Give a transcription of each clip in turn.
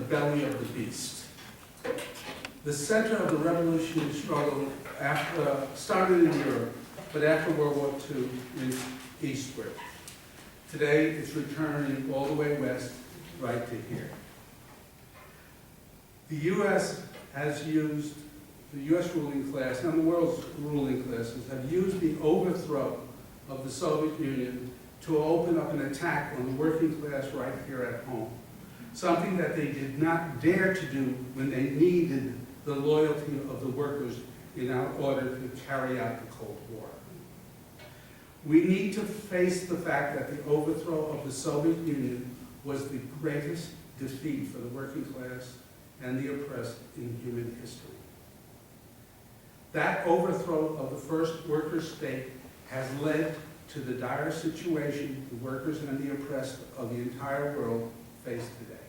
belly of the beast. The center of the revolutionary struggle started in Europe, but after World War II moved eastward. Today, it's returning all the way west, right to here. The U.S. has used, the U.S. ruling class and the world's ruling classes have used the overthrow of the Soviet Union to open up an attack on the working class right here at home. Something that they did not dare to do when they needed the loyalty of the workers in order to carry out the Cold War. We need to face the fact that the overthrow of the Soviet Union was the greatest defeat for the working class and the oppressed in human history. That overthrow of the first worker state has led to the dire situation the workers and the oppressed of the entire world face today.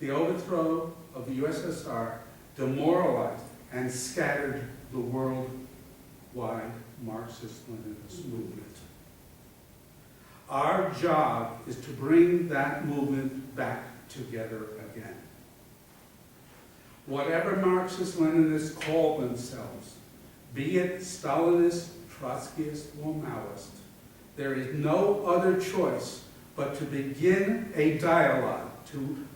The overthrow of the USSR demoralized and scattered the worldwide Marxist-Leninist movement. Our job is to bring that movement back together again. Whatever Marxist-Leninists call themselves, be it Stalinist, Trotskyist, or Maoist, there is no other choice but to begin a dialogue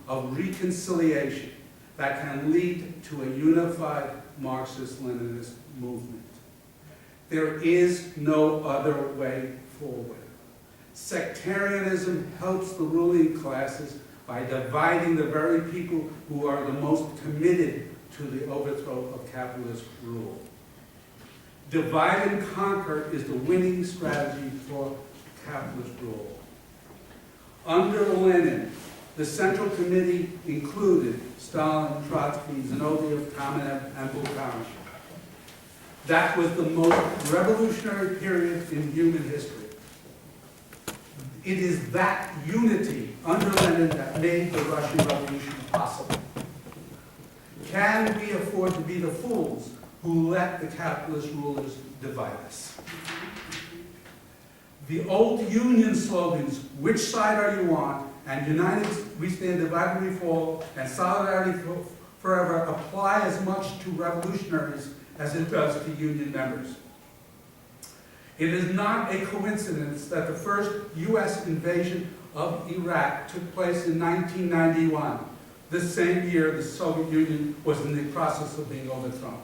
of reconciliation that can lead to a unified Marxist-Leninist movement. There is no other way forward. Sectarianism helps the ruling classes by dividing the very people who are the most committed to the overthrow of capitalist rule. Divide and conquer is the winning strategy for capitalist rule. Under Lenin, the Central Committee included Stalin, Trotsky, Zinoviev, Kamenev, and Bukharin. That was the most revolutionary period in human history. It is that unity under Lenin that made the Russian Revolution possible. Can we afford to be the fools who let the capitalist rulers divide us? The old Union slogans, which side are you on, and united we stand, divided we fall, and solidarity forever, apply as much to revolutionaries as it does to Union members. It is not a coincidence that the first U.S. invasion of Iraq took place in 1991, the same year the Soviet Union was in the process of being overthrown.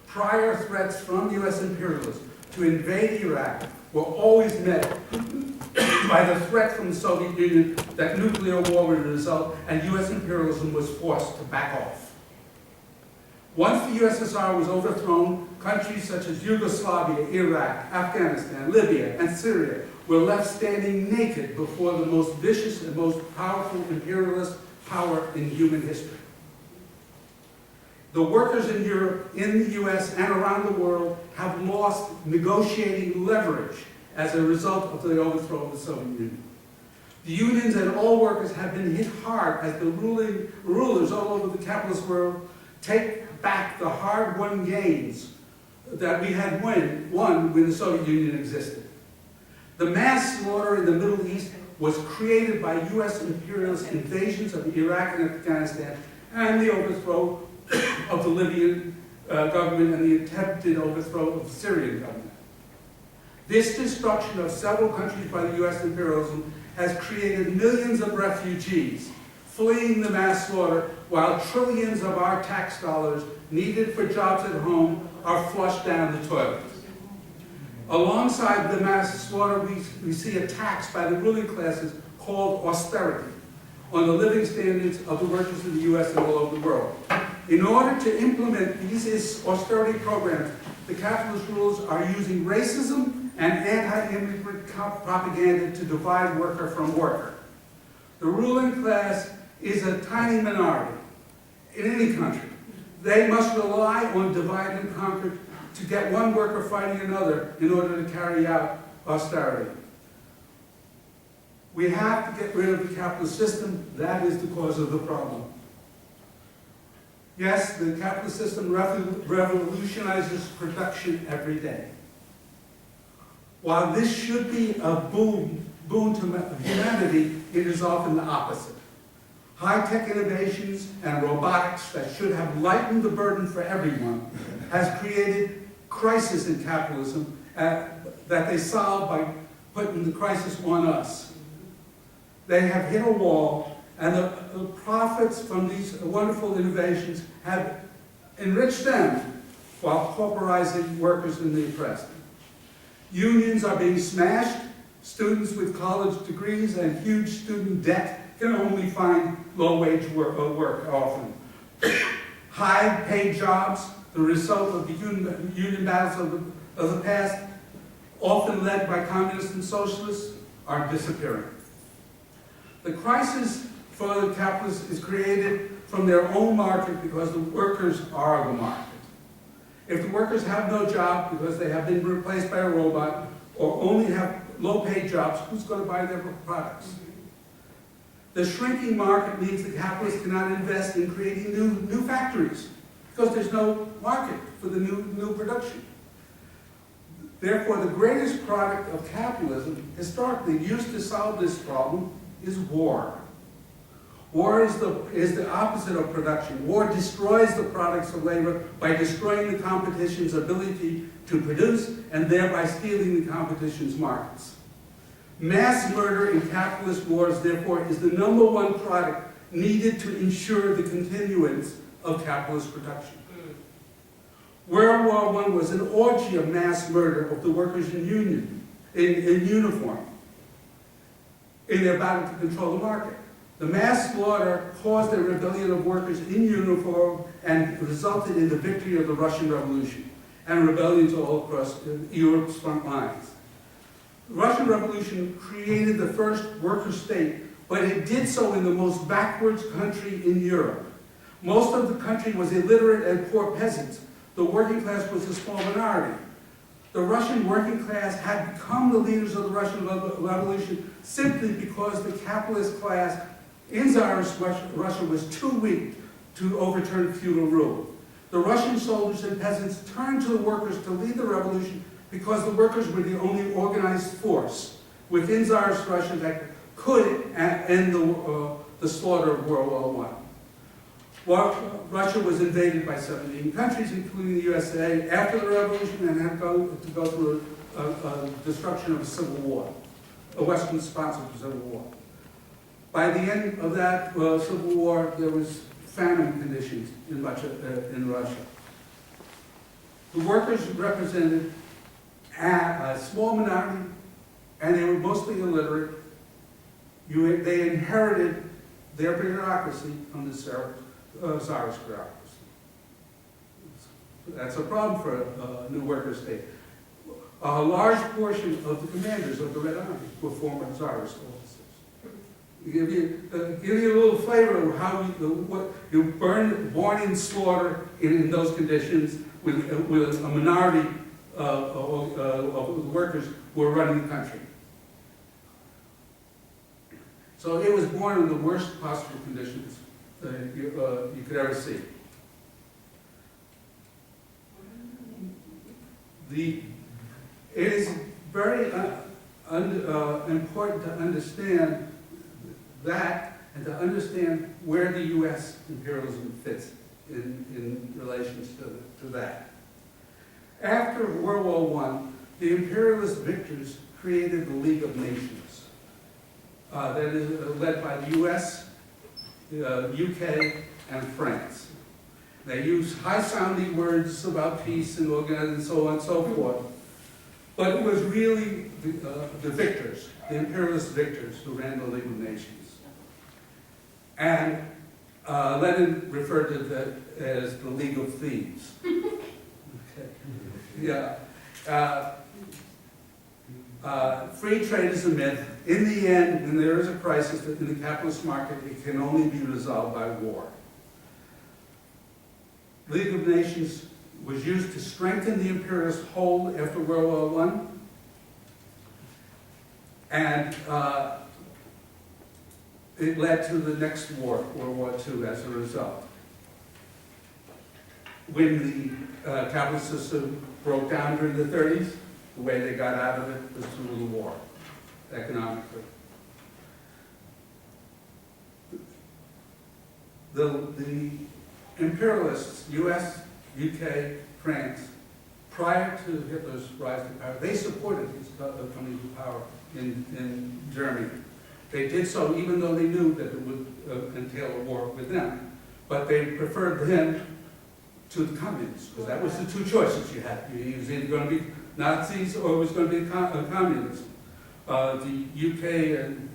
Prior threats from U.S. imperialists to invade Iraq were always met by the threat from the Soviet Union that nuclear war would result and U.S. imperialism was forced to back off. Once the USSR was overthrown, countries such as Yugoslavia, Iraq, Afghanistan, Libya, and Syria were left standing naked before the most vicious and most powerful imperialist power in human history. The workers in Europe, in the US, and around the world have lost negotiating leverage as a result of the overthrow of the Soviet Union. The unions and all workers have been hit hard as the rulers all over the capitalist world take back the hard-won gains that we had won when the Soviet Union existed. The mass slaughter in the Middle East was created by U.S. imperialist invasions of Iraq and Afghanistan and the overthrow of the Libyan government and the attempted overthrow of the Syrian government. This destruction of several countries by the U.S. imperialism has created millions of refugees fleeing the mass slaughter, while trillions of our tax dollars needed for jobs at home are flushed down the toilet. Alongside the mass slaughter, we see attacks by the ruling classes called austerity on the living standards of the workers in the U.S. and all over the world. In order to implement these austerity programs, the capitalist rulers are using racism and anti-immigrant propaganda to divide worker from worker. The ruling class is a tiny minority in any country. They must rely on divide and conquer to get one worker fighting another in order to carry out austerity. We have to get rid of the capitalist system. That is the cause of the problem. Yes, the capitalist system revolutionizes production every day. While this should be a boon to humanity, it is often the opposite. High-tech innovations and robotics that should have lightened the burden for everyone has created crisis in capitalism that they solve by putting the crisis on us. They have hit a wall, and the profits from these wonderful innovations have enriched them while pauperizing workers and the oppressed. Unions are being smashed. Students with college degrees and huge student debt can only find low-wage work often. High-paid jobs, the result of the union battles of the past, often led by communists and socialists, are disappearing. The crisis for the capitalists is created from their own market because the workers are the market. If the workers have no job because they have been replaced by a robot or only have low-paid jobs, who's going to buy their products? The shrinking market means the capitalists cannot invest in creating new factories because there's no market for the new production. Therefore, the greatest product of capitalism, historically used to solve this problem, is war. War is the opposite of production. War destroys the products of labor by destroying the competition's ability to produce and thereby stealing the competition's markets. Mass murder in capitalist wars, therefore, is the #1 product needed to ensure the continuance of capitalist production. World War I was an orgy of mass murder of the workers in uniform in their battle to control the market. The mass slaughter caused a rebellion of workers in uniform and resulted in the victory of the Russian Revolution and rebellions all across Europe's front lines. The Russian Revolution created the first worker state, but it did so in the most backwards country in Europe. Most of the country was illiterate and poor peasants. The working class was a small minority. The Russian working class had become the leaders of the Russian Revolution simply because the capitalist class in Tsarist Russia was too weak to overturn feudal rule. The Russian soldiers and peasants turned to the workers to lead the revolution because the workers were the only organized force within Tsarist Russia that could end the slaughter of World War I. Russia was invaded by 17 countries, including the USA, after the revolution and had to go through a destruction of a civil war, a Western-sponsored civil war. By the end of that civil war, there was famine conditions in Russia. The workers represented a small minority, and they were mostly illiterate. They inherited their bureaucracy from the Tsarist bureaucracy. That's a problem for a new worker state. A large portion of the commanders of the Red Army were former Tsarist officers. Give you a little flavor of how you born in slaughter in those conditions with a minority of workers who were running the country. So it was born in the worst possible conditions you could ever see. It is very important to understand that and to understand where the U.S. imperialism fits in relation to that. After World War I, the imperialist victors created the League of Nations that is led by the U.S., UK, and France. They use high-sounding words about peace and organizing and so on and so forth, but it was really the victors, the imperialist victors, who ran the League of Nations. And Lenin referred to that as the League of Thieves. Okay. Yeah. Free trade is a myth. In the end, when there is a crisis in the capitalist market, it can only be resolved by war. League of Nations was used to strengthen the imperialist hold after World War I, and it led to the next war, World War II, as a result. When the capitalist system broke down during the 30s, the way they got out of it was through the war, economically. the imperialists, US, UK, France, prior to Hitler's rise to power, they supported his coming to power in Germany. They did so even though they knew that it would entail a war with them. But they preferred him to the communists, because that was the two choices you had. He was either going to be Nazis or it was going to be communism. The UK and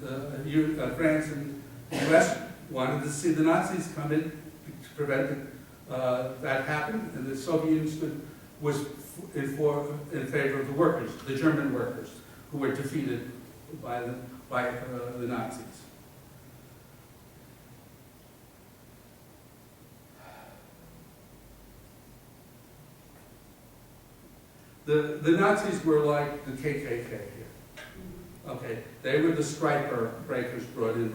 France and the US wanted to see the Nazis come in to prevent that happening, and the Soviet Union was in favor of the workers, the German workers, who were defeated by the Nazis. The Nazis were like the KKK here. Okay, they were the striper breakers brought in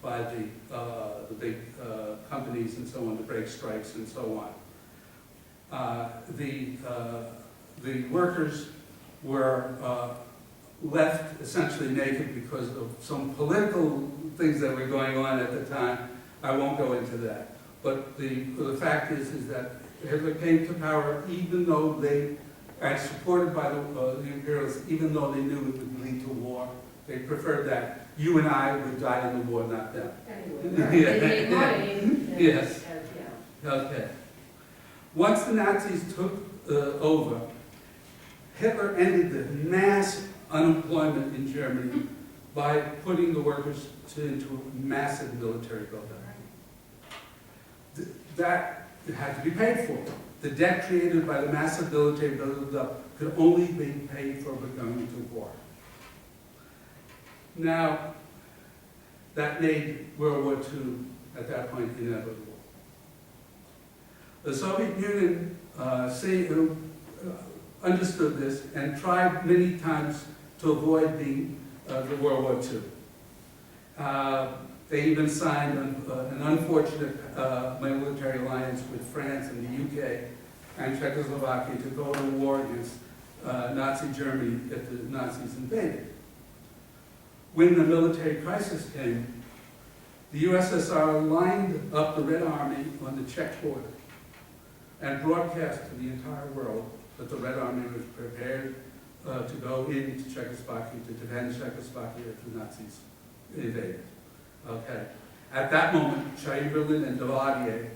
by the big companies and so on to break strikes and so on. The workers were left essentially naked because of some political things that were going on at the time. I won't go into that. But the fact is that Hitler came to power even though they, and supported by the imperialists, even though they knew it would lead to war. They preferred that you and I would die in the war, not them. Anyway, right. Yes. Okay. Once the Nazis took over, Hitler ended the mass unemployment in Germany by putting the workers into massive military buildup. That had to be paid for. The debt created by the massive military buildup could only be paid for by going into war. Now, that made World War II at that point inevitable. The Soviet Union understood this and tried many times to avoid the World War II. They even signed an unfortunate military alliance with France and the UK and Czechoslovakia to go to war against Nazi Germany if the Nazis invaded. When the military crisis came, the USSR lined up the Red Army on the Czech border and broadcast to the entire world that the Red Army was prepared to go into Czechoslovakia to defend Czechoslovakia if the Nazis invaded. Okay. At that moment, Chamberlain and Daladier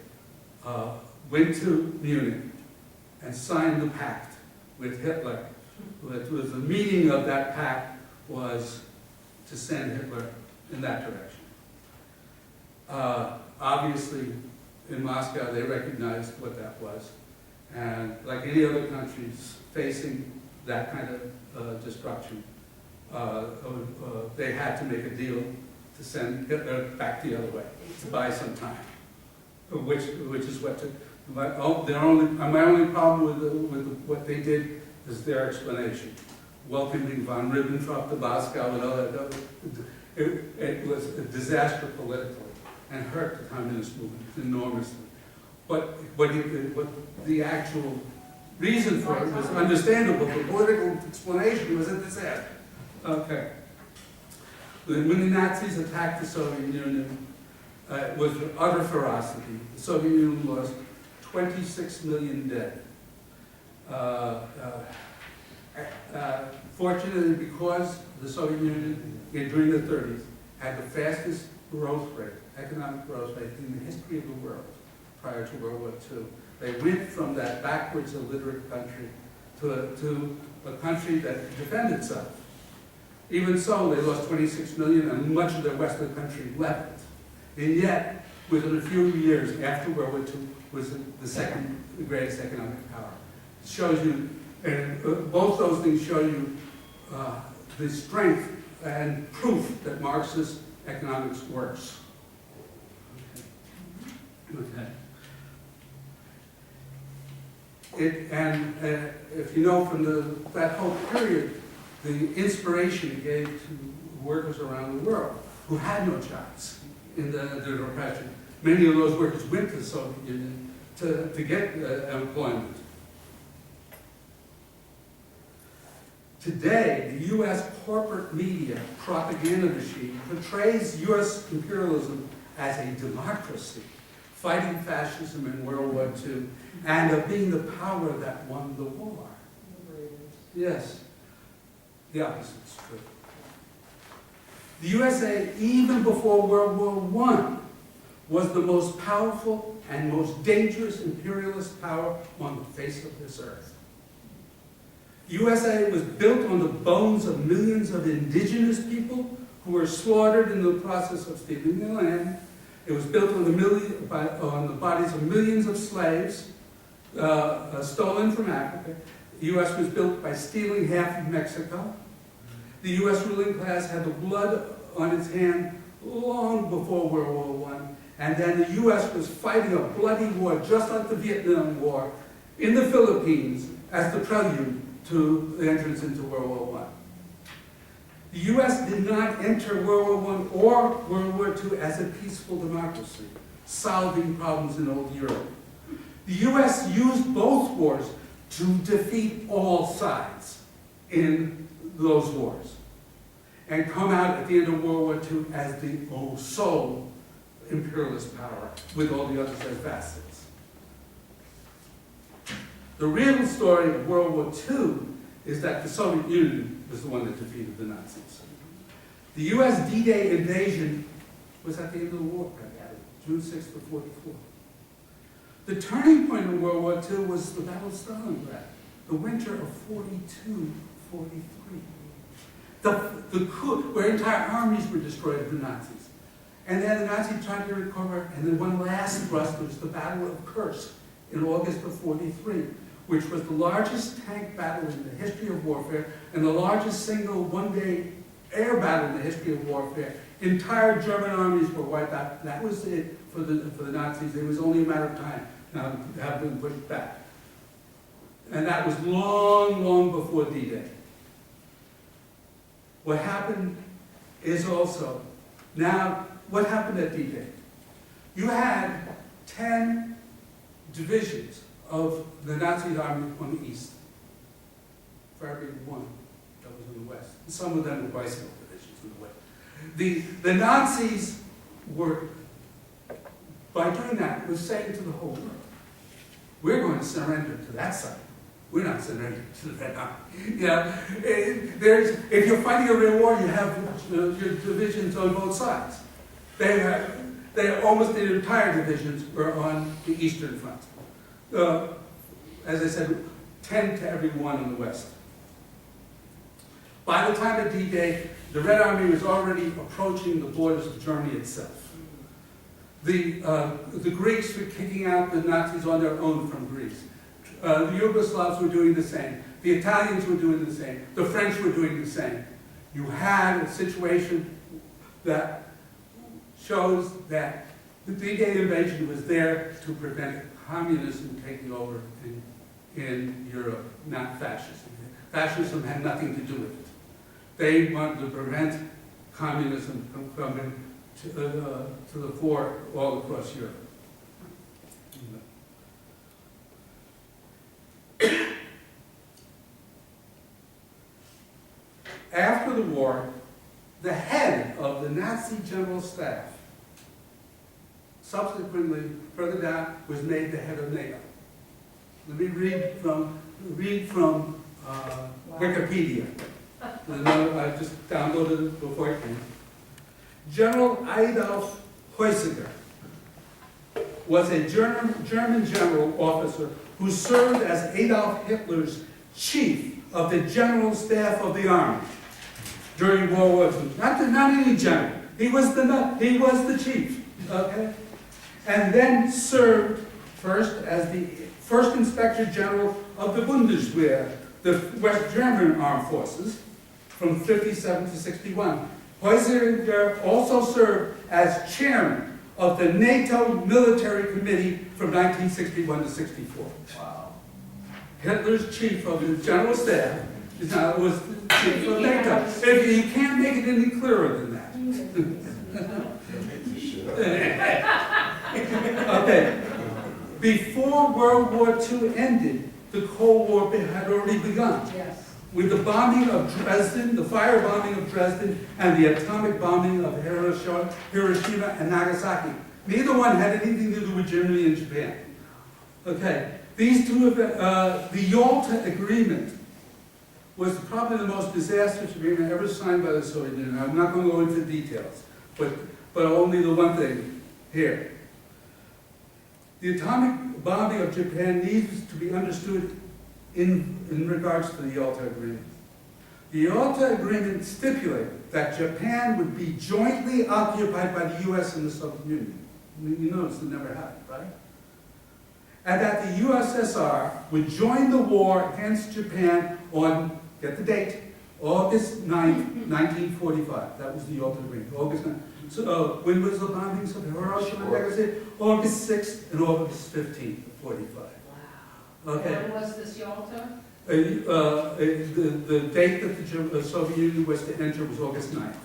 went to Munich and signed the pact with Hitler. It was the meaning of that pact was to send Hitler in that direction. Obviously, in Moscow, they recognized what that was. And like any other countries facing that kind of destruction, they had to make a deal to send Hitler back the other way, to buy some time, which is what took. My only problem with what they did is their explanation. Welcoming von Ribbentrop to Moscow and all that, it was a disaster politically and hurt the communist movement enormously. But what the actual reason for it was understandable. The political explanation was a disaster. Okay. When the Nazis attacked the Soviet Union, it was with utter ferocity. The Soviet Union lost 26 million dead. Fortunately, because the Soviet Union, during the 30s, had the fastest growth rate, economic growth rate in the history of the world prior to World War II. They went from that backwards, illiterate country to a country that defended itself. Even so, they lost 26 million and much of the western country left. And yet, within a few years after World War II, was the second greatest economic power. It shows you, and both those things show you the strength and proof that Marxist economics works. Okay. If you know from that whole period, the inspiration it gave to workers around the world who had no jobs in the Depression. Many of those workers went to the Soviet Union to get employment. Today, the U.S. corporate media propaganda machine portrays U.S. imperialism as a democracy, fighting fascism in World War II, and of being the power that won the war. Yes, the opposite's true. The USA, even before World War I, was the most powerful and most dangerous imperialist power on the face of this earth. The USA was built on the bones of millions of indigenous people who were slaughtered in the process of stealing their land. It was built on the bodies of millions of slaves stolen from Africa. The U.S. was built by stealing half of Mexico. The U.S. ruling class had the blood on its hand long before World War I, and then the U.S. was fighting a bloody war, just like the Vietnam War, in the Philippines as the prelude to the entrance into World War I. The U.S. did not enter World War I or World War II as a peaceful democracy, solving problems in old Europe. The U.S. used both wars to defeat all sides in those wars and come out at the end of World War II as the sole imperialist power, with all the others as vassals. The real story of World War II is that the Soviet Union was the one that defeated the Nazis. The U.S. D-Day invasion was at the end of the war, June 6th of 1944. The turning point in World War II was the Battle of Stalingrad, the winter of 1942-1943. The coup, where entire armies were destroyed of the Nazis. And then the Nazis tried to recover, and then one last thrust was the Battle of Kursk in August of 1943, which was the largest tank battle in the history of warfare and the largest single one-day air battle in the history of warfare. Entire German armies were wiped out. That was it for the Nazis. It was only a matter of time now to have them pushed back. And that was long, long before D-Day. What happened is also, now, what happened at D-Day? You had 10 divisions of the Nazi army on the east, for every one that was in the west. And some of them were bicycle divisions in the west. The Nazis were, by doing that, was saying to the whole world, we're going to surrender to that side. We're not surrendering to that army. You know, if you're fighting a real war, you have your divisions on both sides. Almost the entire divisions were on the Eastern Front. As I said, 10 to every one in the West. By the time of D-Day, the Red Army was already approaching the borders of Germany itself. The Greeks were kicking out the Nazis on their own from Greece. The Yugoslavs were doing the same. The Italians were doing the same. The French were doing the same. You had a situation that shows that the D-Day invasion was there to prevent communism taking over in Europe, not fascism. Fascism had nothing to do with it. They wanted to prevent communism from coming to the fore all across Europe. After the war, the head of the Nazi General Staff, subsequently, further down, was made the head of NATO. Let me read from Wikipedia. I just downloaded it before it came. General Adolf Heusiger was a German general officer who served as Adolf Hitler's chief of the General Staff of the Army during World War II. Not any general. He was the chief. Okay? And then served first as the first Inspector General of the Bundeswehr, the West German Armed Forces, from 57 to 61. Heusiger also served as chairman of the NATO Military Committee from 1961 to 64. Wow. Hitler's chief of the General Staff was the chief of NATO. You can't make it any clearer than that. Okay. Before World War II ended, the Cold War had already begun. Yes. with the bombing of Dresden, the firebombing of Dresden, and the atomic bombing of Hiroshima and Nagasaki. Neither one had anything to do with Germany and Japan. Okay, these two events, the Yalta Agreement was probably the most disastrous agreement ever signed by the Soviet Union. I'm not going to go into details, but only the one thing here. The atomic bombing of Japan needs to be understood in regards to the Yalta Agreement. The Yalta Agreement stipulated that Japan would be jointly occupied by the US and the Soviet Union. You notice it never happened, right? And that the USSR would join the war against Japan on, get the date, August 9th, 1945. That was the Yalta Agreement, August 9th. So when was the bombings of Hiroshima and Nagasaki? August 6th and August 15th, 45. Wow. Okay. When was this Yalta? The date that the Soviet Union was to enter was August 9th.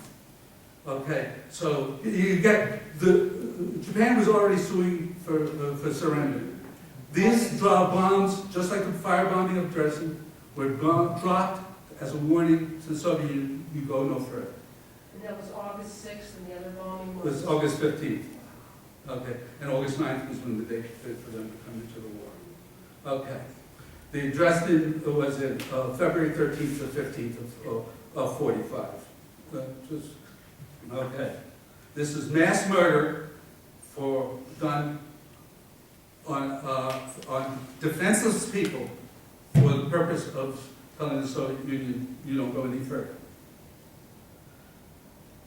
Okay, so you get Japan was already suing for surrender. These bombs, just like the firebombing of Dresden, were dropped as a warning to the Soviet Union: you go no further. And that was August 6th, and the other bombing It was August 15th. Okay, and August 9th was when the date for them to come into the war. Okay. The Dresden was in February 13th to 15th of 45. Okay. This is mass murder done on defenseless people for the purpose of telling the Soviet Union, you don't go any further.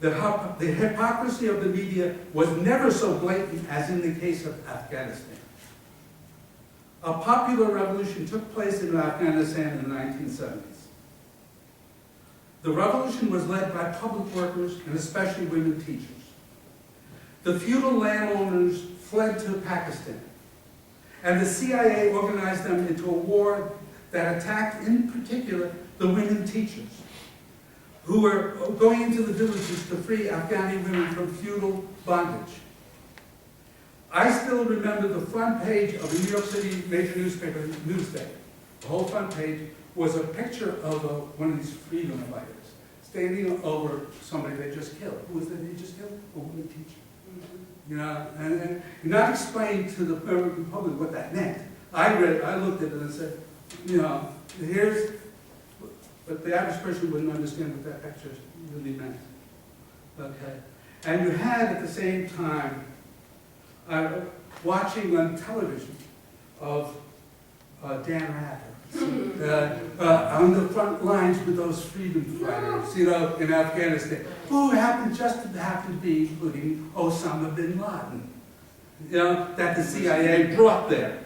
The hypocrisy of the media was never so blatant as in the case of Afghanistan. A popular revolution took place in Afghanistan in the 1970s. The revolution was led by public workers and especially women teachers. The feudal landowners fled to Pakistan, and the CIA organized them into a war that attacked, in particular, the women teachers, who were going into the villages to free Afghani women from feudal bondage. I still remember the front page of a New York City major newspaper, Newsday. The whole front page was a picture of one of these freedom fighters standing over somebody they just killed. Who was that they just killed? A woman teacher. You know, and not explain to the American public what that meant. I read it, I looked at it and said, you know, but the average person wouldn't understand what that picture really meant. Okay. And you had at the same time, watching on television of Dan Rather on the front lines with those freedom fighters, you know, in Afghanistan, who happened to be including Osama bin Laden, you know, that the CIA brought there.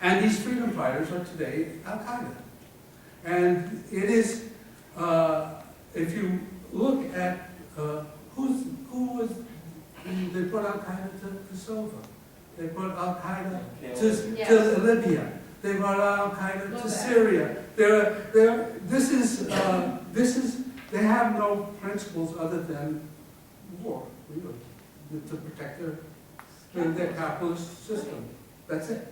And these freedom fighters are today Al-Qaeda. And it is, if you look at who was, they brought Al-Qaeda to Kosovo. They brought Al-Qaeda to Libya. They brought Al-Qaeda to Syria. They have no principles other than war, really, to protect their capitalist system. That's it.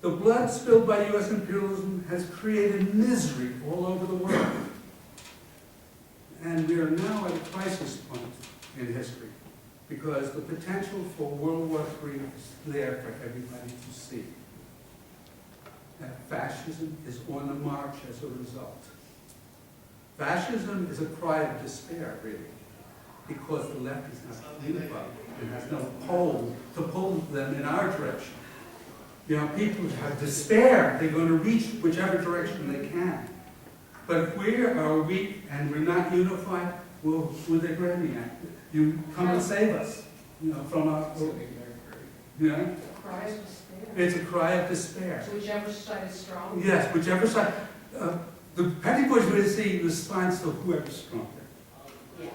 The blood spilled by U.S. imperialism has created misery all over the world. And we are now at a crisis point in history, because the potential for World War III is there for everybody to see. And fascism is on the march as a result. Fascism is a cry of despair, really, because the left is not unified. It has no pole to pull them in our direction. You know, people have despair. They're going to reach whichever direction they can. But if we are weak and we're not unified, well, who are they grabbing at? You come and save us, you know, from our, you know? Cry of despair. It's a cry of despair. So whichever side is strong. Yes, whichever side. The petty bourgeoisie responds to whoever's stronger.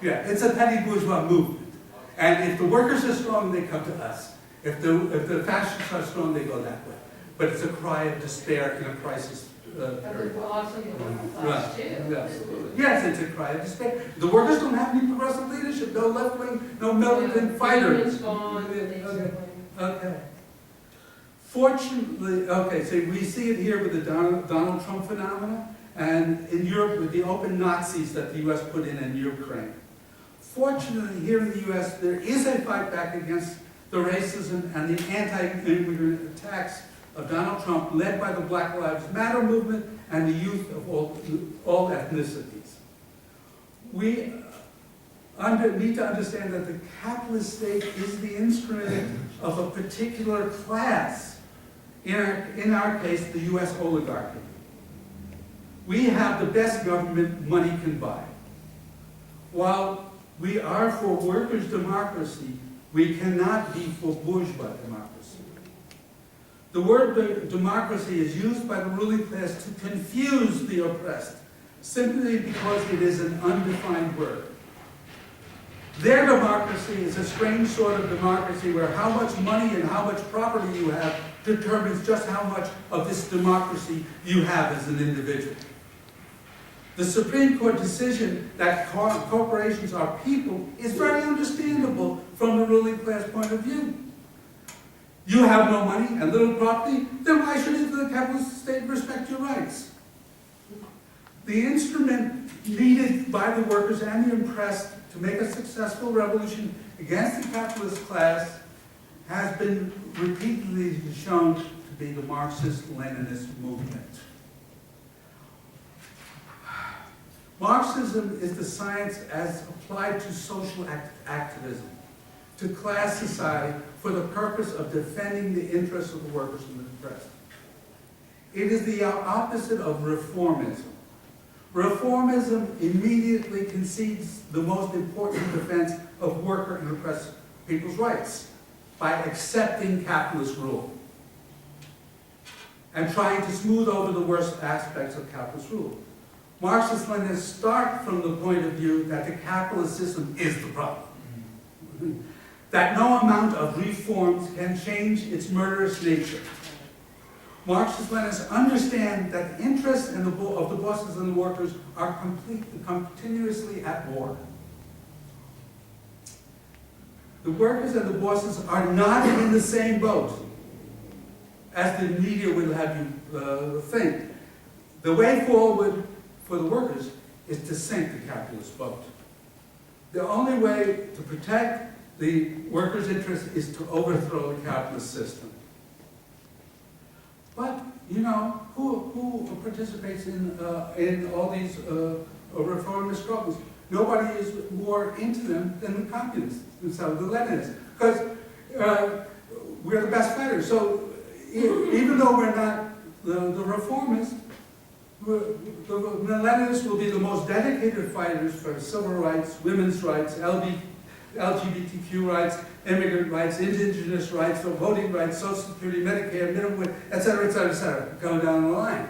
Yeah, it's a petty bourgeois movement. And if the workers are strong, they come to us. If the fascists are strong, they go that way. But it's a cry of despair in a crisis period. Well, also the working class, Right. too. Yes. Yes, it's a cry of despair. The workers don't have any progressive leadership, no left wing, no militant fighter. Union's gone, Okay. basically. Okay. Fortunately, okay, so we see it here with the Donald Trump phenomena, and in Europe with the open Nazis that the US put in Ukraine. Fortunately, here in the US, there is a fight back against the racism and the anti-immigrant attacks of Donald Trump, led by the Black Lives Matter movement and the youth of all ethnicities. We need to understand that the capitalist state is the instrument of a particular class, in our case, the US oligarchy. We have the best government money can buy. While we are for workers' democracy, we cannot be for bourgeois democracy. The word democracy is used by the ruling class to confuse the oppressed, simply because it is an undefined word. Their democracy is a strange sort of democracy where how much money and how much property you have determines just how much of this democracy you have as an individual. The Supreme Court decision that corporations are people is very understandable from the ruling class point of view. You have no money and little property, then why should the capitalist state respect your rights? The instrument needed by the workers and the oppressed to make a successful revolution against the capitalist class has been repeatedly shown to be the Marxist-Leninist movement. Marxism is the science as applied to social activism, to class society, for the purpose of defending the interests of the workers and the oppressed. It is the opposite of reformism. Reformism immediately concedes the most important defense of worker and oppressed people's rights by accepting capitalist rule and trying to smooth over the worst aspects of capitalist rule. Marxist-Leninists start from the point of view that the capitalist system is the problem. That no amount of reforms can change its murderous nature. Marxist-Leninists understand that the interests of the bosses and the workers are continuously at war. The workers and the bosses are not in the same boat, as the media will have you think. The way forward for the workers is to sink the capitalist boat. The only way to protect the workers' interests is to overthrow the capitalist system. But, you know, who participates in all these reformist struggles? Nobody is more into them than the communists, themselves, the Leninists, because we're the best fighters. So even though we're not the reformists, the Leninists will be the most dedicated fighters for civil rights, women's rights, LGBTQ rights, immigrant rights, indigenous rights, voting rights, Social Security, Medicare, minimum wage, etc., going down the line.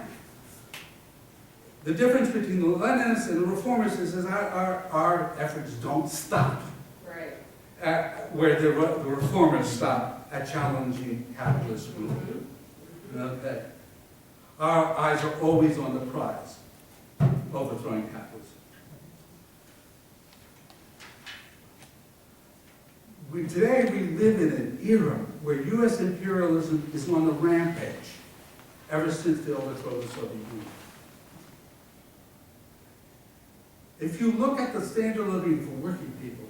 The difference between the Leninists and the reformers is our efforts don't stop. Right. Where the reformers stop at challenging capitalist rule. Okay. Our eyes are always on the prize, overthrowing capitalism. Today we live in an era where U.S. imperialism is on the rampage ever since the overthrow of the Soviet Union. If you look at the standard of living for working people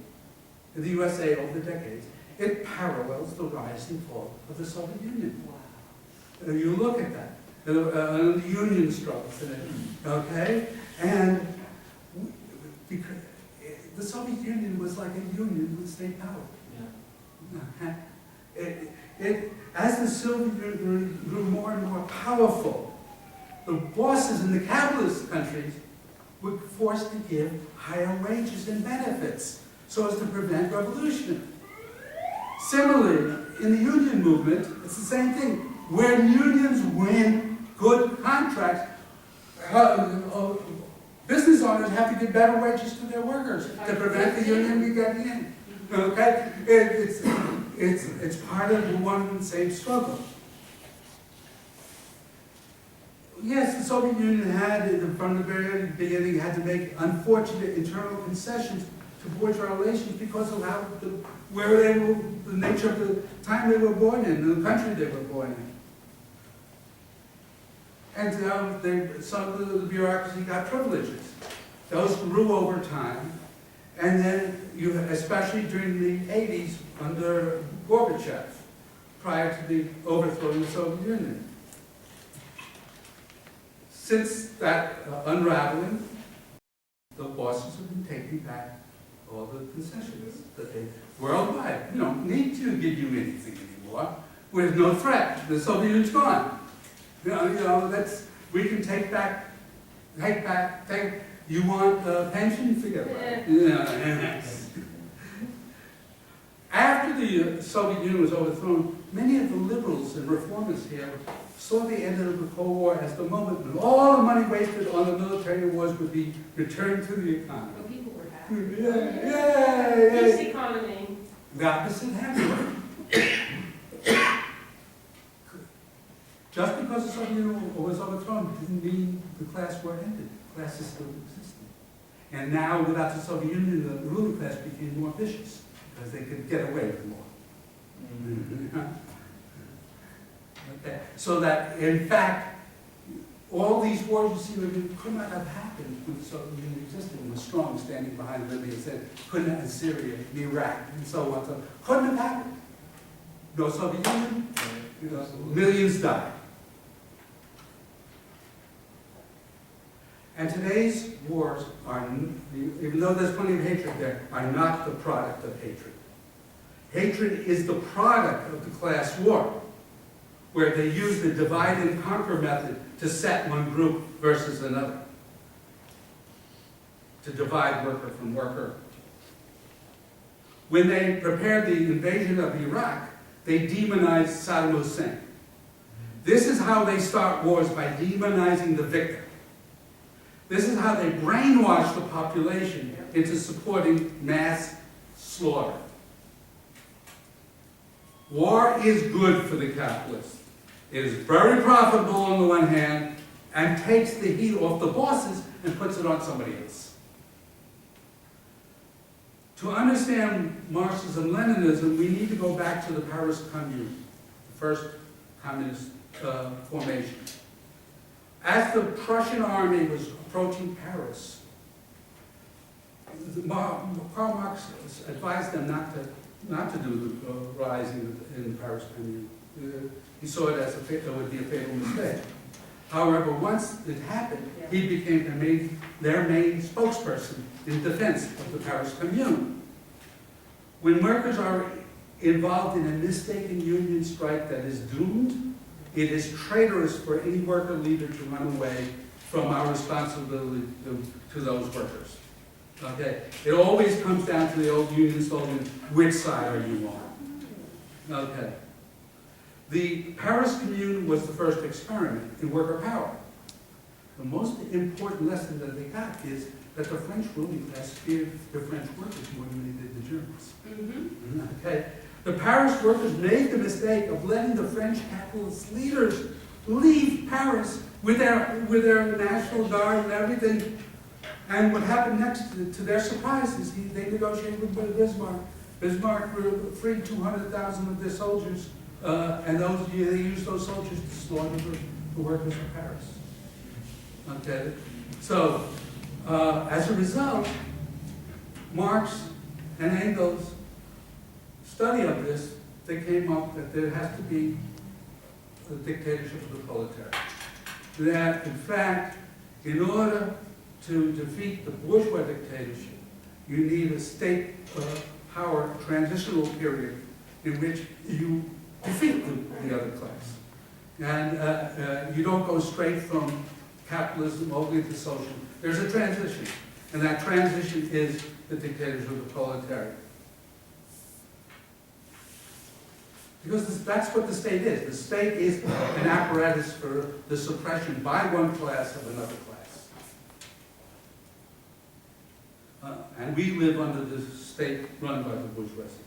in the USA over the decades, it parallels the rise and fall of the Soviet Union. Wow. You look at that, the union struggles in it, okay? And because the Soviet Union was like a union with state power. As the Soviet Union grew more and more powerful, the bosses in the capitalist countries were forced to give higher wages and benefits so as to prevent revolution. Similarly, in the union movement, it's the same thing. When unions win good contracts, business owners have to give better wages to their workers to prevent the union from getting in. Okay? It's part of the one and same struggle. Yes, the Soviet Union had, from the very beginning, had to make unfortunate internal concessions to bourgeois relations because of how the nature of the time they were born in, and the country they were born in. And some of the bureaucracy got privileges. Those grew over time, and then especially during the 80s under Gorbachev, prior to the overthrow of the Soviet Union. Since that unraveling, the bosses have been taking back all the concessions that they worldwide. We don't need to give you anything anymore. With no threat. The Soviet Union's gone. We can take back. You want a pension? Forget about it. After the Soviet Union was overthrown, many of the liberals and reformists here saw the end of the Cold War as the moment when all the money wasted on the military wars would be returned to the economy. Well, people were happy. Peace economy. The opposite happened. Just because the Soviet Union was overthrown didn't mean the class war ended. Classes still existed. And now, without the Soviet Union, the ruling class became more vicious because they could get away with more. Okay. So that, in fact, all these wars you see could not have happened when the Soviet Union existed and was strong, standing behind Libya and said, couldn't have in Syria, in Iraq, and so on. So couldn't have happened. No Soviet Union, millions died. And today's wars are, even though there's plenty of hatred there, are not the product of hatred. Hatred is the product of the class war, where they use the divide and conquer method to set one group versus another, to divide worker from worker. When they prepared the invasion of Iraq, they demonized Saddam Hussein. This is how they start wars, by demonizing the victim. This is how they brainwash the population into supporting mass slaughter. War is good for the capitalists. It is very profitable on the one hand, and takes the heat off the bosses and puts it on somebody else. To understand Marxism-Leninism, we need to go back to the Paris Commune, the first communist formation. As the Prussian army was approaching Paris, Karl Marx advised them not to do the rising in the Paris Commune. He saw it as it would be a fatal mistake. However, once it happened, he became their main spokesperson in defense of the Paris Commune. When workers are involved in a mistaken union strike that is doomed, it is traitorous for any worker leader to run away from our responsibility to those workers. Okay? It always comes down to the old union slogan, which side are you on? Okay. The Paris Commune was the first experiment in worker power. The most important lesson that they got is that the French ruling class feared the French workers more than they did the Germans. Okay? The Paris workers made the mistake of letting the French capitalist leaders leave Paris with their National Guard and everything. And what happened next, to their surprise, is they negotiated with Bismarck. Bismarck freed 200,000 of their soldiers, and they used those soldiers to slaughter the workers of Paris. Okay? So, as a result, Marx and Engels' study of this, they came up that there has to be a dictatorship of the proletariat. That, in fact, in order to defeat the bourgeois dictatorship, you need a state power transitional period in which you defeat the other class. And you don't go straight from capitalism over to socialism. There's a transition, and that transition is the dictatorship of the proletariat. Because that's what the state is. The state is an apparatus for the suppression by one class of another class. And we live under the state run by the bourgeoisie.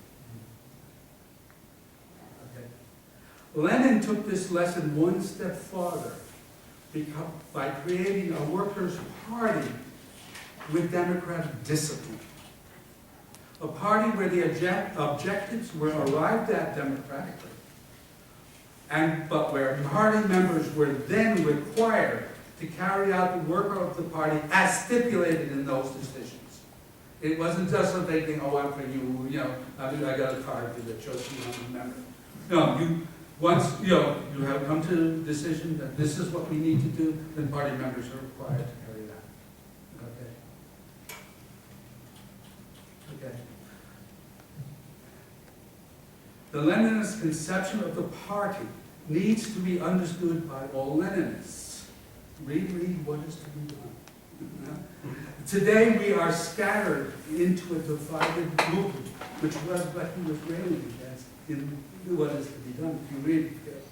Okay. Lenin took this lesson one step farther by creating a workers' party with democratic discipline. A party where the objectives were arrived at democratically, but where party members were then required to carry out the work of the party as stipulated in those decisions. It wasn't just that they think, oh, I'm for you, I got a card that shows you I'm a member. No, once, you have come to a decision that this is what we need to do, then party members are required to carry that. Okay. The Leninist conception of the party needs to be understood by all Leninists. Read what is to be done. Today we are scattered into a divided movement, which was what he was railing against in what is to be done, if you read it.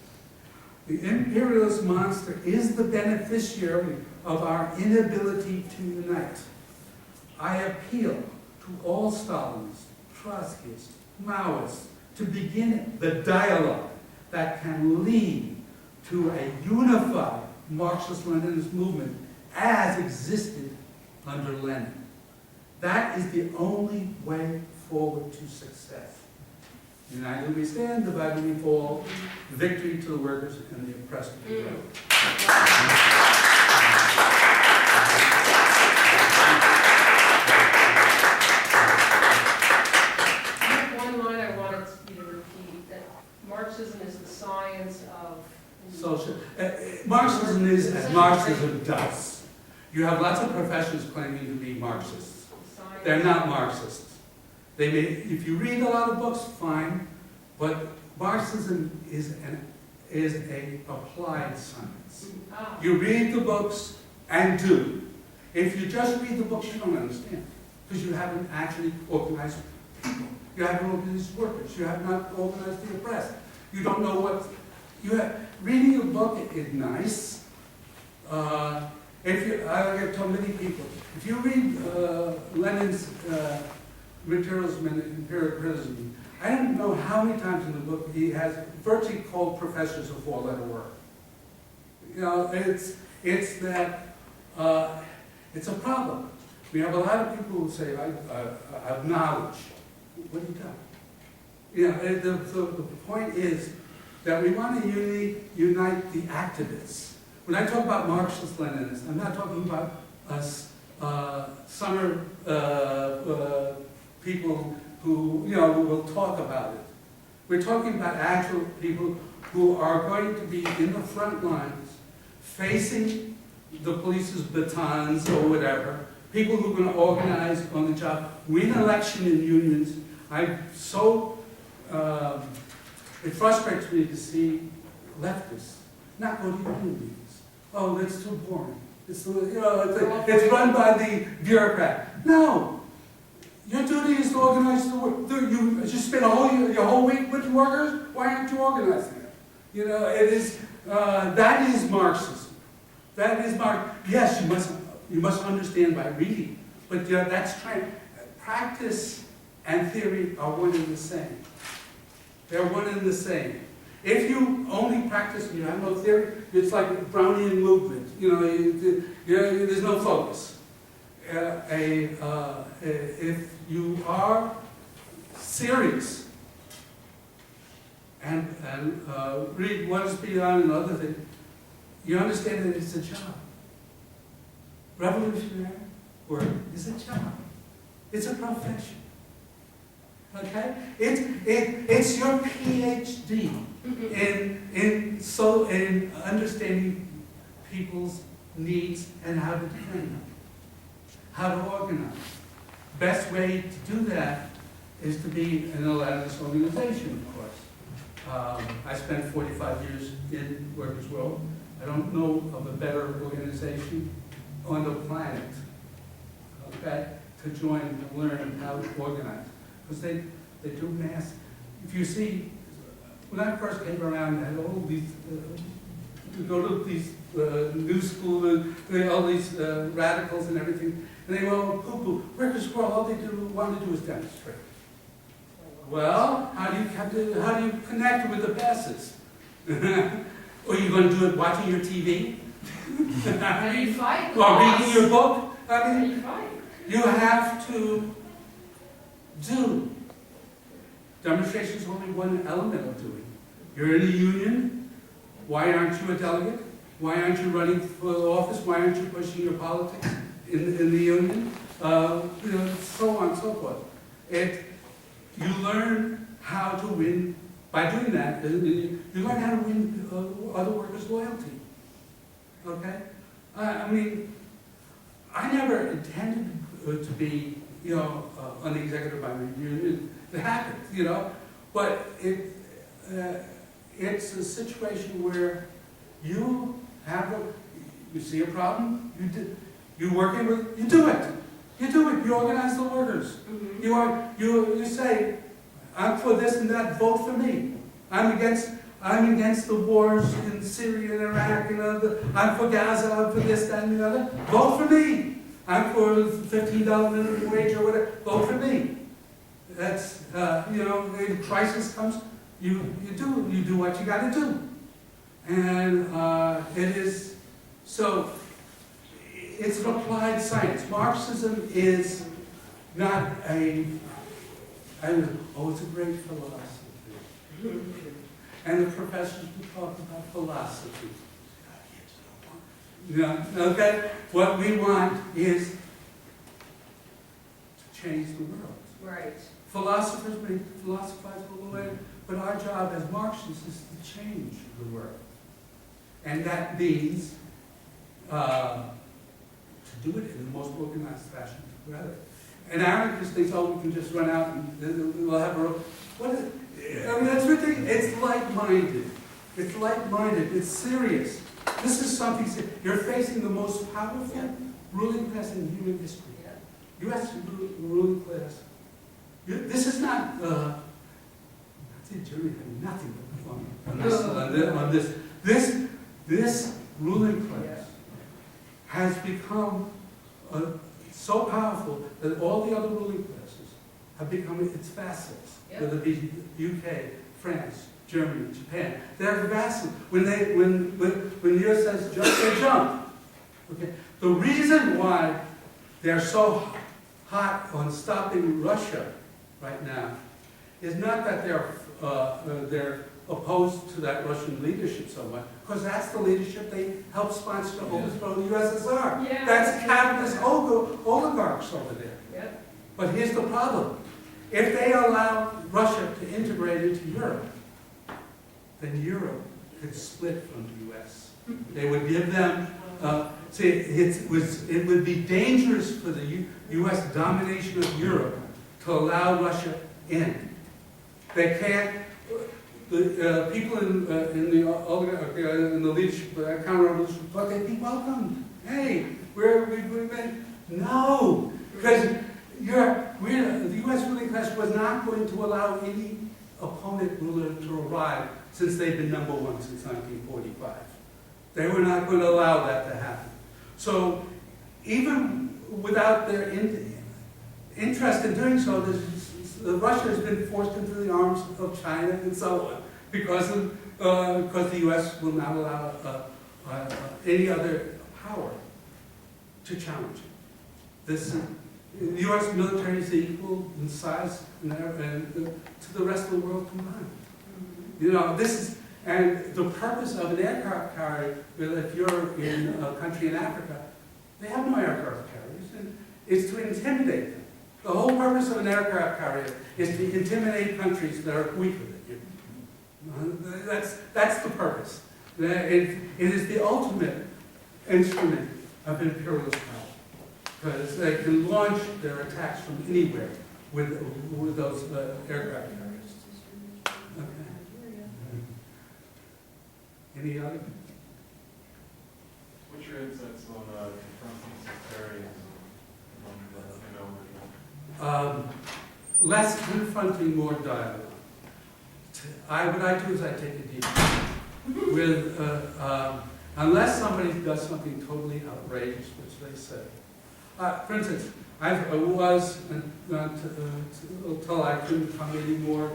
The imperialist monster is the beneficiary of our inability to unite. I appeal to all Stalinists, Trotskyists, Maoists, to begin the dialogue that can lead to a unified Marxist-Leninist movement as existed under Lenin. That is the only way forward to success. United we stand, divided we fall. Victory to the workers and the oppressed to the road. One line I wanted you to repeat, that Marxism is the science of... Social. Marxism is as Marxism does. You have lots of professions claiming to be Marxists. They're not Marxists. They may, if you read a lot of books, fine, but Marxism is a applied science. You read the books and do. If you just read the books, you don't understand, because you haven't actually organized people. You haven't organized workers. You have not organized the oppressed. You don't know what you have. Reading a book is nice. I have told many people, if you read Lenin's Materialism and Empirical Criticism, I don't know how many times in the book he has virtually called professors a four-letter word. It's a problem. We have a lot of people who say, I have knowledge. What do you got? The point is that we want to unite the activists. When I talk about Marxist-Leninists, I'm not talking about us summer people who will talk about it. We're talking about actual people who are going to be in the front lines, facing the police's batons or whatever. People who are going to organize on the job, win election in unions. It frustrates me to see leftists not go to union meetings. Oh, that's too boring. It's run by the bureaucrat. No, your duty is to organize the work. You spend your whole week with the workers. Why aren't you organizing it? That is Marxism. That is Yes, you must understand by reading, but that's trying. Practice and theory are one and the same. They're one and the same. If you only practice and you have no theory, it's like a Brownian movement. There's no focus. If you are serious and read What is Beyond and other things, you understand that it's a job. Revolutionary work is a job. It's a profession. Okay? It's your PhD in understanding people's needs and how to defend them, how to organize. Best way to do that is to be in a Leninist organization, of course. I spent 45 years in workers' world. I don't know of a better organization on the planet, okay, to join and learn how to organize. Because they do mass. If you see, when I first came around, I had all these, you go to these new school, all these radicals and everything, and they go, oh, poo-poo, workers' world, all they want to do is demonstrate. Well, how do you connect with the masses? Or are you going to do it watching your TV? How do you fight? Or reading your book? How do you fight? You have to do. Demonstration is only one element of doing. You're in a union, Why aren't you a delegate? Why aren't you running for office? Why aren't you pushing your politics in the union? So on and so forth. You learn how to win by doing that. You learn how to win other workers' loyalty. Okay? I mean, I never intended to be, on the executive body. It happened, but it's a situation where you see a problem, you working with, you do it. You organize the workers. Mm-hmm. You say, I'm for this and that, vote for me. I'm against the wars in Syria and Iraq, I'm for Gaza, I'm for this, that, and the other. Vote for me. I'm for $15 minimum wage or whatever, vote for me. That's, the crisis comes, you do what you gotta do. And it's an applied science. Marxism is not it's a great philosophy. And the professors will talk about philosophy. Okay? What we want is to change the world. Right. Philosophers may philosophize all the way, but our job as Marxists is to change the world. And that means to do it in the most organized fashion together. And anarchist thinks, we can just run out and we'll have a... that's ridiculous. It's like-minded. It's like-minded. It's serious. This is something... You're facing the most powerful ruling class in human history. U.S. ruling class. This is not... Germany had nothing on this. This ruling class has become so powerful that all the other ruling classes have become its vassals, whether it be UK, France, Germany, Japan. They're vassals. When the US says jump, they jump. Okay? The reason why they're so hot on stopping Russia right now is not that they're opposed to that Russian leadership so much, because that's the leadership they helped sponsor to overthrow the USSR. Yeah. That's capitalist oligarchs over there. Yeah. But here's the problem. If they allow Russia to integrate into Europe, then Europe could split from the US. They would give them, it would be dangerous for the US domination of Europe to allow Russia in. They can't. The people in the leadership, counter-revolution, but they'd be welcomed. Hey, we've been. No, because the U.S. ruling class was not going to allow any opponent ruler to arrive since they've been number one since 1945. They were not going to allow that to happen. So even without their interest in doing so, Russia has been forced into the arms of China and so on, because the U.S. will not allow any other power to challenge it. The U.S. military is equal in size and to the rest of the world combined. This is, and the purpose of an aircraft carrier, if you're in a country in Africa, they have no aircraft carriers, and it's to intimidate them. The whole purpose of an aircraft carrier is to intimidate countries that are weaker than you. That's the purpose. It is the ultimate instrument of imperialist power, because they can launch their attacks from anywhere with those aircraft carriers. Okay. Any other? What's your insights on confronting sectarianism among Less confronting, more dialogue. What I do is I take a deep breath. Unless somebody does something totally outrageous, which they say. For instance, I was, until I couldn't come anymore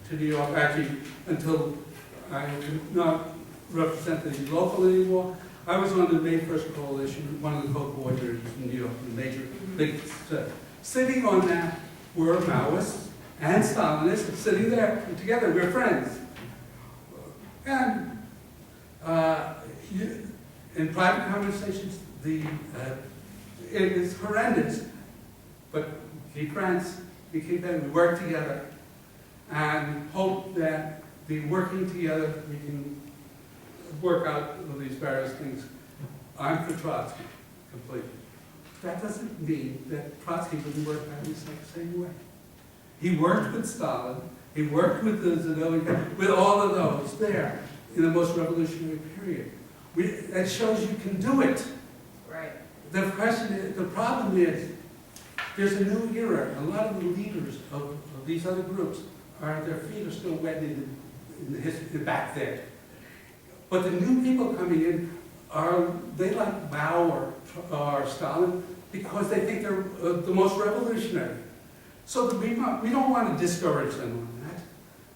to New York, actually, until I could not represent the local anymore, I was on the May 1st Coalition, one of the co-coordinators in New York, the major big sitting on that were Maoists and Stalinists sitting there together. We're friends. And In private conversations, it is horrendous, but keep friends, we keep them, we work together, and hope that the working together, we can work out all these various things. I'm for Trotsky, completely. That doesn't mean that Trotsky wouldn't work out the same way. He worked with Stalin, he worked with the Zinoviev, with all of those there in the most revolutionary period. That shows you can do it. Right. The question is, the problem is, there's a new era. A lot of the leaders of these other groups their feet are still wet in the history back there. But the new people coming in they like Mao or Stalin because they think they're the most revolutionary. So we don't want to discourage them on that.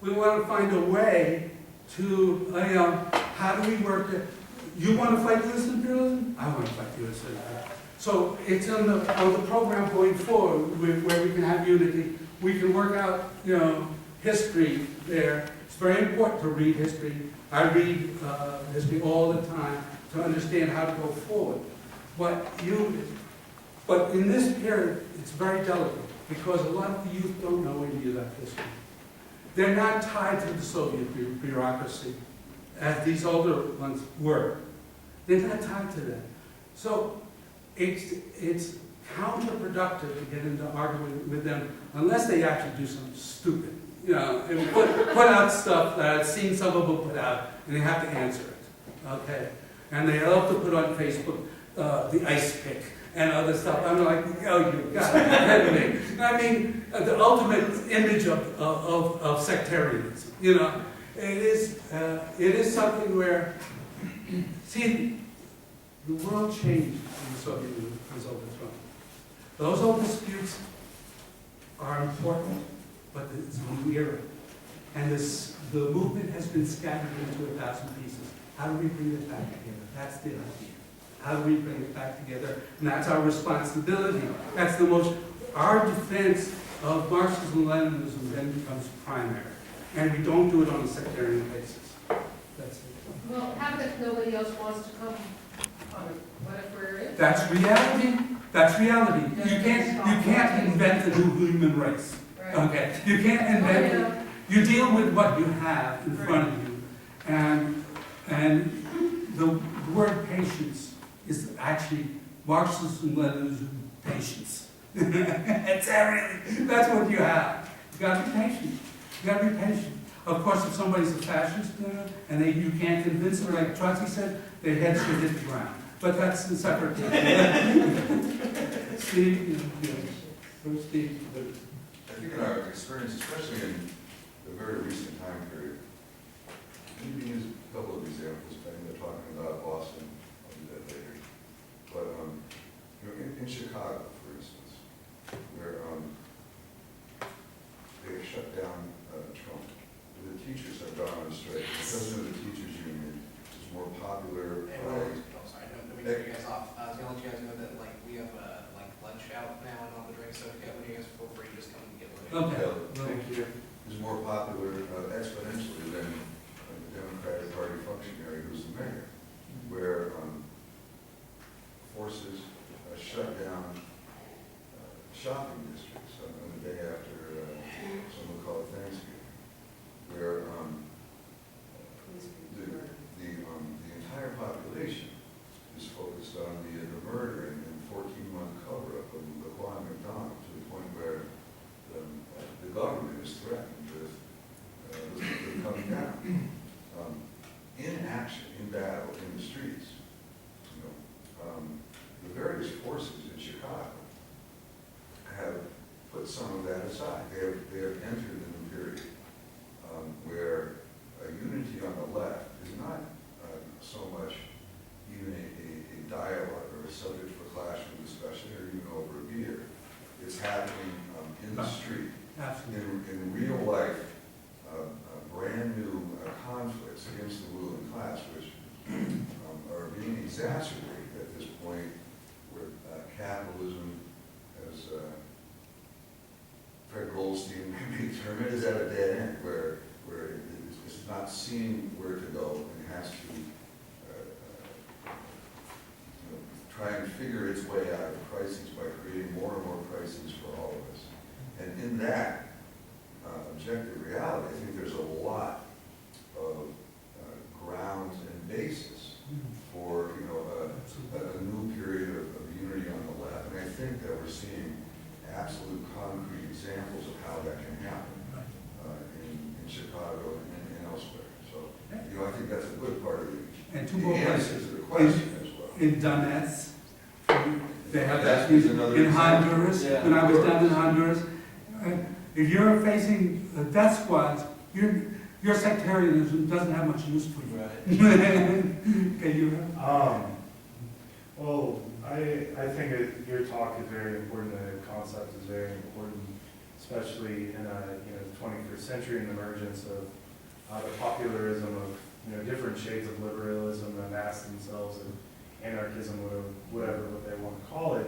We want to find a way to, how do we work it? You want to fight U.S. imperialism? I want to fight U.S. imperialism. So it's on the program going forward where we can have unity. We can work out, history there. It's very important to read history. I read history all the time to understand how to go forward. But in this period, it's very delicate because a lot of the youth don't know any of that history. They're not tied to the Soviet bureaucracy as these older ones were. They're not tied to that. So it's counterproductive to get into arguing with them unless they actually do something stupid. And put out stuff that I've seen some of them put out, and they have to answer it. Okay? And they love to put on Facebook the ice pick and other stuff. I'm like, oh, you got it. I mean, the ultimate image of sectarianism. It is something where, see, the world changed when the Soviet Union was overthrown. Those old disputes are important, but it's a new era. And the movement has been scattered into 1,000 pieces. How do we bring it back together? That's the idea. How do we bring it back together? And that's our responsibility. That's our defense of Marxism-Leninism then becomes primary. And we don't do it on a sectarian basis. That's it. Well, how about if nobody else wants to come on it? What if we're in? That's reality. That's reality. You can't invent a new human race. Right. Okay. You can't invent it. You deal with what you have in front of you. And the word patience is actually Marxism-Leninism patience. It's everything. That's what you have. You gotta be patient. You gotta be patient. Of course, if somebody's a fascist and you can't convince them, like Trotsky said, their heads should hit the ground. But that's a separate thing. Steve, Steve. I think in our experience, especially in the very recent time period, we can use a couple of examples. They're talking about Boston. I'll do that later. But in Chicago, for instance, where they shut down Trump, the teachers have gone on strike. The president of the teachers union is more popular. Let me get you guys off. I was gonna let you guys know that we have lunch out now and all the drinks. So when you guys feel free, just come and get one. Okay. Thank you. Is more popular exponentially than the Democratic Party functionary who's the mayor, where forces shut down shopping districts on the day after some will call it Thanksgiving, where the entire population is focused on the murder and 14-month cover-up of Laquan McDonald to the point where the government is threatened with coming down. In action, in battle, in the streets, the various forces in Chicago have put some of that aside. They have entered a new period where a unity on the left is not so much even a dialogue or a subject for classroom discussion or even over a beer. It's happening in the street, in real life, brand new conflicts against the ruling class, which are being exacerbated at this point where capitalism, as Fred Goldstein may term it, is at a dead end, where it's not seeing where to go and has to try and figure its way out of crises by creating more and more crises for all of us. And in that objective reality, I think there's a lot of grounds and basis for, you know, a new period of unity on the left. And I think that we're seeing absolute concrete examples of how that can happen in Chicago and elsewhere. So, you know, I think that's a good part of And two the more answer places. to the question as well. In Donetsk, they have That that is another in example. Honduras, Yeah. when I was down in Honduras. If you're facing death squads, your sectarianism doesn't have much use for you. Okay, you Well, I think your talk is very important, the concept is very important, especially in a 21st century and the emergence of the popularism of different shades of liberalism that mask themselves and anarchism, whatever what they want to call it.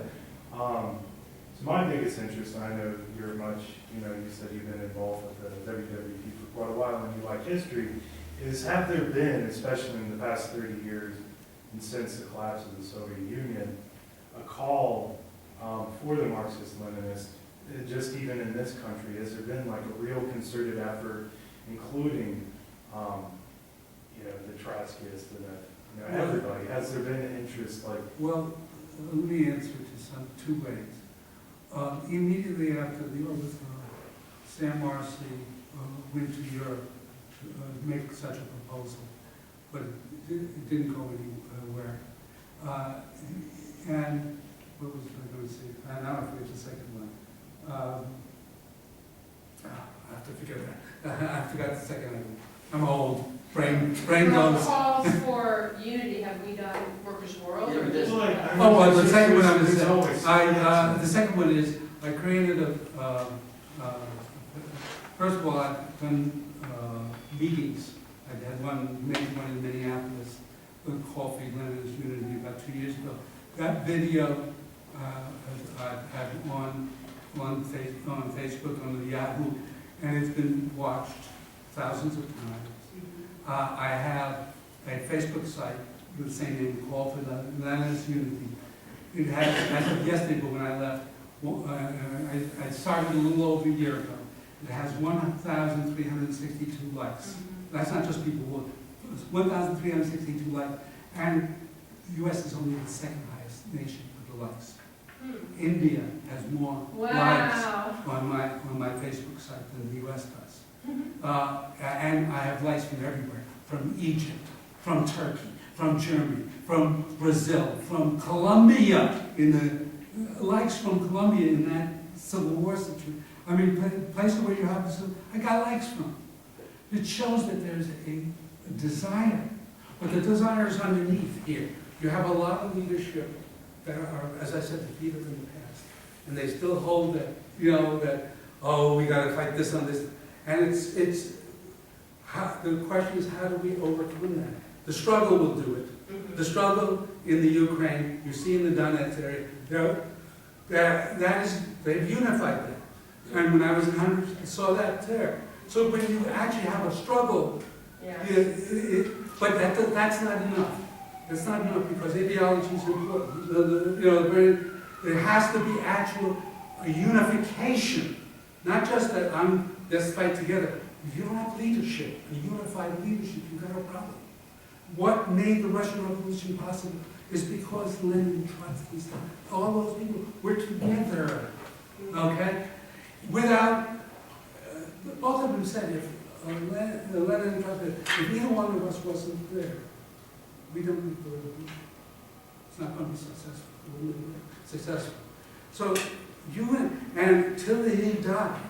So my biggest interest, and I know you're much, you said you've been involved with the WWP for quite a while and you like history, is have there been, especially in the past 30 years and since the collapse of the Soviet Union, a call for the Marxist-Leninist, just even in this country, has there been like a real concerted effort, including, the Trotskyists and everybody? Has there been an interest like? Well, let me answer to two ways. Immediately after the overthrow, Sam Marcy went to Europe to make such a proposal, but it didn't go anywhere. And what was I going to say? And now I forget the second one. I have to forget that. I forgot the second one. I'm old. Brain goes. Calls for unity, have we done Workers' World? Or just- Oh, well, the second one I was There's always- the second one is I created first of all, I've done meetings. I had one in Minneapolis, called for Leninist Unity about 2 years ago. That video I've had on Facebook, on the Yahoo, and it's been watched thousands of times. I have a Facebook site with the same name, called for Leninist Unity. It had, as of yesterday, but when I left, I started a little over a year ago. It has 1,362 likes. That's not just people who, it's 1,362 likes, and the U.S. is only the second highest nation for the likes. India has more likes on my Facebook site than the U.S. does. And I have likes from everywhere, from Egypt, from Turkey, from Germany, from Brazil, from Colombia, likes from Colombia in that civil war situation. I mean, places where you have, I got likes from. It shows that there's a desire, but the desire is underneath here. You have a lot of leadership that are, as I said, defeated in the past, and they still hold that, that, oh, we got to fight this on this, and the question is, how do we overcome that? The struggle will do it. The struggle in the Ukraine, you see in the Donetsk area, they've unified that. And when I was in Honduras, I saw that there. So when you actually have a struggle, but that's not enough. That's not enough because ideology is important. There has to be actual unification, not just that let's fight together. If you don't have leadership, a unified leadership, you've got a problem. What made the Russian Revolution possible is because Lenin, Trotsky, all those people were together, okay? Without, both of them said, if Lenin and Trotsky, if either one of us wasn't there, we don't need the revolution. It's not going to be successful. It wouldn't be successful. So, and till he died,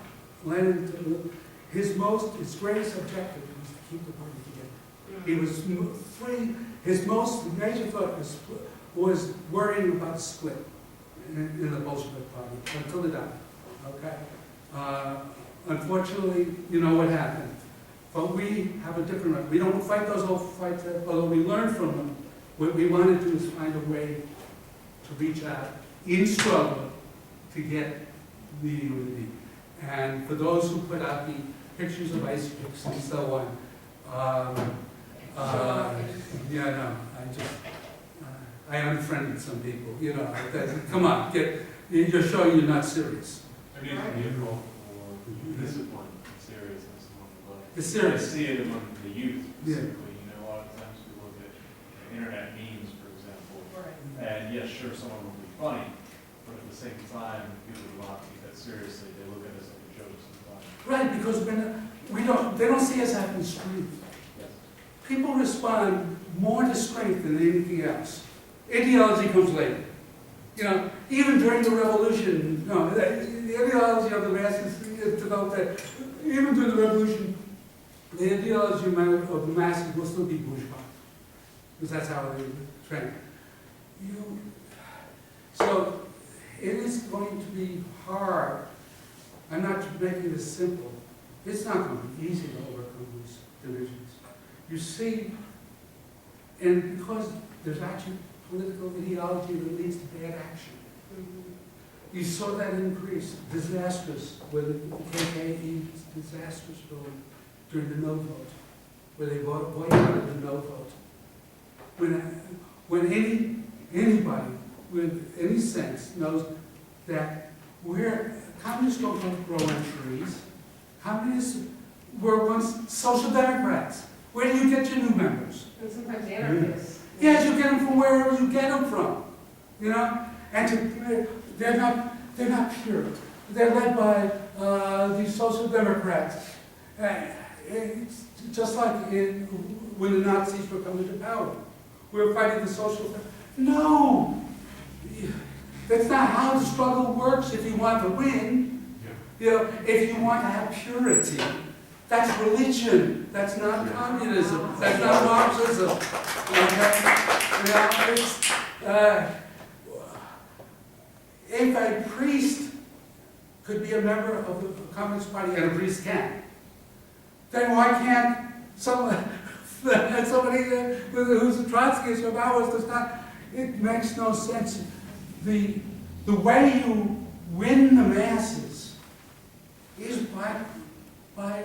Lenin, his greatest objective was to keep the party together. He was free. His most major thought was worrying about a split in the Bolshevik party until he died. Okay. Unfortunately, you know what happened. But we have a different way. We don't fight those old fights, although we learn from them. What we want to do is find a way to reach out in struggle to get the unity. And for those who put out the pictures of ice picks and so on, I unfriended some people, you know, come on, you're showing you're not serious. There needs to be a call for discipline, seriousness among the budget. It's serious. I see it among the youth Yeah. specifically, you know, a lot of times we look at internet memes, for example, Right. and yes, sure, some of them will be funny, but at the same time, people do not take that seriously, they look at us like a joke sometimes. Right, because they don't see us having strength. Yes. People respond more to strength than anything else. Ideology comes later. You know, even during the revolution, no, the ideology of the masses developed that. Even during the revolution, the ideology of the masses will still be bourgeois, because that's how they train. So it is going to be hard. I'm not making this simple. It's not going to be easy to overcome these divisions. You see, and because there's actually political ideology that leads to bad action. You saw that increase, disastrous, where the KKE disastrous vote during the no vote, where they boycotted the no vote. When anybody with any sense knows that communists don't grow on trees. Communists were once social democrats. Where do you get your new members? And sometimes anarchists. Yes, you get them from wherever you get them from, you know. And they're not pure. They're led by these social democrats. It's just like when the Nazis were coming to power, we were fighting the social. No, that's not how the struggle works. If you want to win, you know, if you want to have purity. That's religion. That's not communism. That's not Marxism. Okay? You know, if a priest could be a member of the Communist Party, and a priest can, then why can't somebody who's a Trotskyist or Maoist does not? It makes no sense. The way you win the masses is by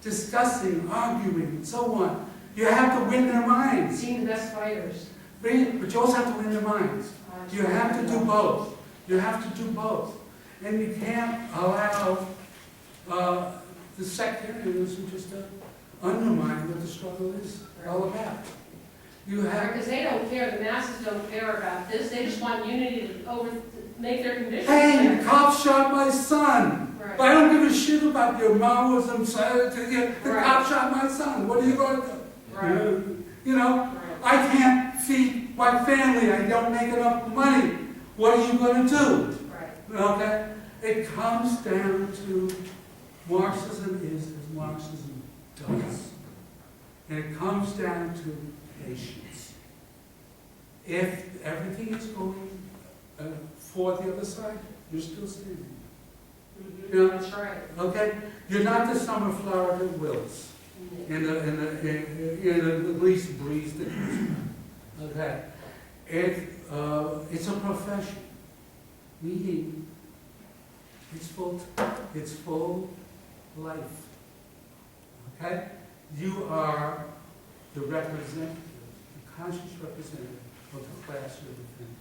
discussing, arguing, and so on. You have to win their minds. Being the best fighters. But you also have to win their minds. You have to do both. You have to do both. And you can't allow the sectarianism just to undermine what the struggle is all about. You have. Because they don't care, the masses don't care about this, they just want unity to make their conditions Hey, better. the cop shot my son. Right. But I don't give a shit about your Maoism. The Right. cop shot my son. What are you going to do? Right. You know, Right. I can't feed my family. I don't make enough money. What are you going to do? Right. Okay? It comes down to Marxism is as Marxism does. And it comes down to patience. If everything is going for the other side, you're still standing. You know? That's right. Okay? You're not the summer flower that wilts in the least breeze that comes. Okay? It's a profession. Meaning, it's full life. Okay? You are the representative, the conscious representative of the class you're defending.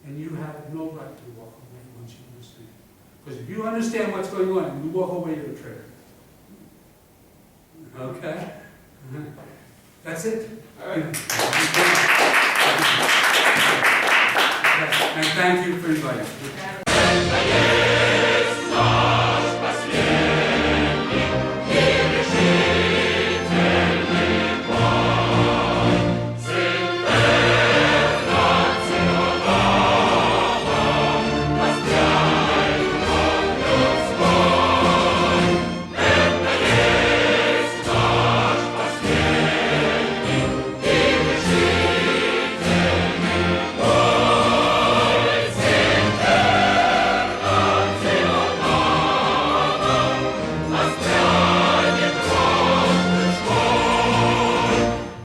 And you have no right to walk away once you understand. Because if you understand what's going on and you walk away, you're a traitor. Okay? That's it. All right. And thank you for inviting me. That is-